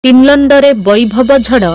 ଇଂଲଣ୍ଡରେ ବୈଭବ ଝଡ଼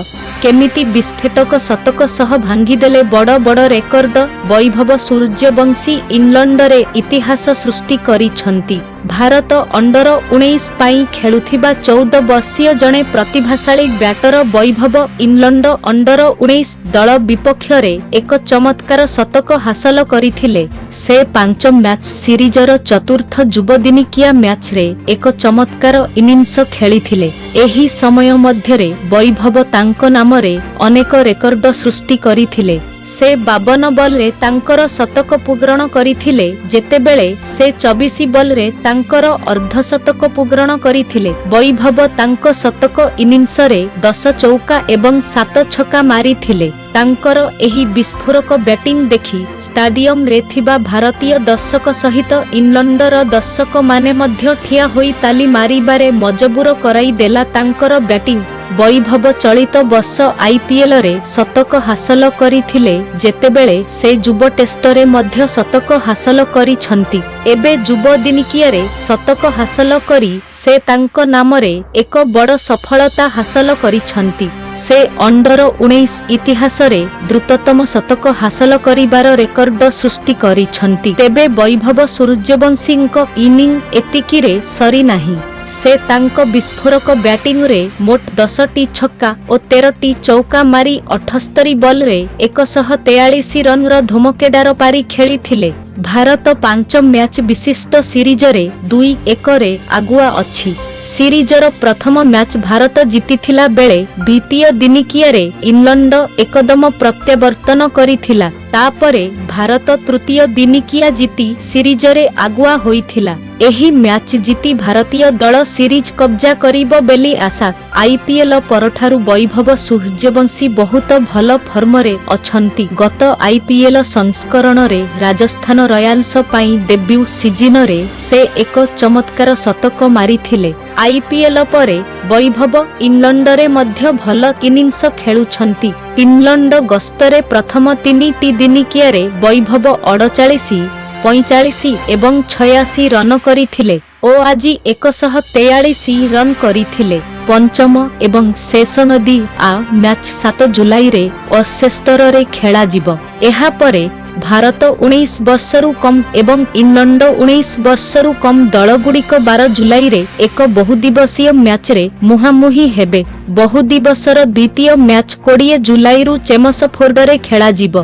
କେମିତି ବିସ୍ଫୋଟକ ଶତକ ସହ ଭାଙ୍ଗିଦେଲେ ବଡ଼ ବଡ଼ ରେକର୍ଡ। ବୈଭବ ସୂର୍ଯ୍ୟବଂଶୀ ଇଂଲଣ୍ଡରେ ଇତିହାସ ସୃଷ୍ଟି କରିଛନ୍ତି। ଭାରତ ଅଣ୍ଡର-19 ପାଇଁ ଖେଳୁଥିବା 14 ବର୍ଷୀୟ ଜଣେ ପ୍ରତିଭାଶାଳୀ ବ୍ୟାଟର ବୈଭବ ଇଂଲଣ୍ଡ ଅଣ୍ଡର-19 ଦଳ ବିପକ୍ଷରେ ଏକ ଚମତ୍କାର ଶତକ ହାସଲ କରିଥିଲେ। ସେ 5 ମ୍ୟାଚ୍ ସିରିଜର ଚତୁର୍ଥ ଯୁବ ଦିନିକିଆ ମ୍ୟାଚ୍ରେ ଏକ ଚମତ୍କାର ଇନିଂସ ଖେଳିଥିଲେ। ଏହି ସମୟ ମଧ୍ୟରେ ବୈଭବ ତାଙ୍କ ନାମରେ ଅନେକ ରେକର୍ଡ ସୃଷ୍ଟି କରିଥିଲେ। ସେ 52 ବଲ୍ରେ ତାଙ୍କର ଶତକ ପୂରଣ କରିଥିଲେ, ଯେତେବେଳେ ସେ 24 ବଲ୍ରେ ତାଙ୍କର ଅର୍ଦ୍ଧଶତକ ପୂରଣ କରିଥିଲେ। ବୈଭବ ତାଙ୍କ ଶତକ ଇନିଂସରେ 10 ଚୌକା ଏବଂ 7 ଛକା ମାରିଥିଲେ। ତାଙ୍କର ଏହି ବିସ୍ଫୋରକ ବ୍ୟାଟିଂ ଦେଖି ଷ୍ଟାଡିୟମରେ ଥିବା ଭାରତୀୟ ଦର୍ଶକ ସହିତ ଇଂଲଣ୍ଡର ଦର୍ଶକମାନେ ମଧ୍ୟ ଠିଆ ହୋଇ ତାଲି ମାରିବାରେ ମଜବୁର କରାଇଦେଲା ତାଙ୍କର ବ୍ୟାଟିଂ। ବୈଭବ ଚଳିତ ବର୍ଷ IPLରେ ଶତକ ହାସଲ କରିଥିଲେ, ଯେତେବେଳେ ସେ ଯୁବ ଟେଷ୍ଟରେ ମଧ୍ୟ ଶତକ ହାସଲ କରିଛନ୍ତି। ଏବେ ଯୁବ ଦିନିକିଆରେ ଶତକ ହାସଲ କରି ସେ ତାଙ୍କ ନାମରେ ଏକ ବଡ଼ ସଫଳତା ହାସଲ କରିଛନ୍ତି। ସେ ଅଣ୍ଡର-19 ଇତିହାସରେ ଦ୍ରୁତତମ ଶତକ ହାସଲ କରିବାର ରେକର୍ଡ ସୃଷ୍ଟି କରିଛନ୍ତି। ତେବେ ବୈଭବ ସୂର୍ଯ୍ୟବଂଶୀଙ୍କ ଇନିଂ ଏତିକିରେ ସରିନାହିଁ। ସେ ତାଙ୍କ ବିସ୍ଫୋରକ ବ୍ୟାଟିଂରେ ମୋଟ 10ଟି ଛକା ଓ 13ଟି ଚୌକା ମାରି 78 ବଲ୍ରେ 143 ରନ୍ର ଧୁମକେଦାର ପାରି ଖେଳିଥିଲେ। ଭାରତ 5 ମ୍ୟାଚ୍ ବିଶିଷ୍ଟ ସିରିଜରେ 2-1ରେ ଆଗୁଆ ଅଛି। ସିରିଜର ପ୍ରଥମ ମ୍ୟାଚ୍ ଭାରତ ଜିତିଥିଲା ବେଳେ ଦ୍ୱିତୀୟ ଦିନିକିଆରେ ଇଂଲଣ୍ଡ ଏକଦମ ପ୍ରତ୍ୟାବର୍ତ୍ତନ କରିଥିଲା। ତାପରେ ଭାରତ ତୃତୀୟ ଦିନିକିଆ ଜିତି ସିରିଜରେ ଆଗୁଆ ହୋଇଥିଲା। ଏହି ମ୍ୟାଚ୍ ଜିତି ଭାରତୀୟ ଦଳ ସିରିଜ କବ୍ଜା କରିବ ବୋଲି ଆଶା। IPL ପରଠାରୁ ବୈଭବ ସୂର୍ଯ୍ୟବଂଶୀ ବହୁତ ଭଲ ଫର୍ମରେ ଅଛନ୍ତି। ଗତ IPL ସଂସ୍କରଣରେ ରାଜସ୍ଥାନ ରୟାଲ୍ସ ପାଇଁ ଡେବ୍ୟୁ ସିଜିନରେ ସେ ଏକ ଚମତ୍କାର ଶତକ ମାରିଥିଲେ। IPL ପରେ ବୈଭବ ଇଂଲଣ୍ଡରେ ମଧ୍ୟ ଭଲ ଇନିଂସ ଖେଳୁଛନ୍ତି। ଇଂଲଣ୍ଡ ଗସ୍ତରେ ପ୍ରଥମ 3ଟି ଦିନିକିଆରେ ବୈଭବ 48, 45 ଏବଂ 86 ରନ୍ କରିଥିଲେ ଓ ଆଜି 143 ରନ୍ କରିଥିଲେ। ପଞ୍ଚମ ଏବଂ ଶେଷ ମ୍ୟାଚ୍ 7 ଜୁଲାଇରେ ଓସେଷ୍ଟରରେ ଖେଳାଯିବ। ଏହାପରେ ଭାରତ 19 ବର୍ଷରୁ କମ୍ ଏବଂ ଇଂଲଣ୍ଡ 19 ବର୍ଷରୁ କମ୍ ଦଳଗୁଡ଼ିକ 12 ଜୁଲାଇରେ ଏକ ବହୁଦିବସୀୟ ମ୍ୟାଚ୍ରେ ମୁହାଁମୁହିଁ ହେବେ। ବହୁଦିବସର ଦ୍ୱିତୀୟ ମ୍ୟାଚ୍ 20 ଜୁଲାଇରୁ ଚେମସଫୋର୍ଡରେ ଖେଳାଯିବ।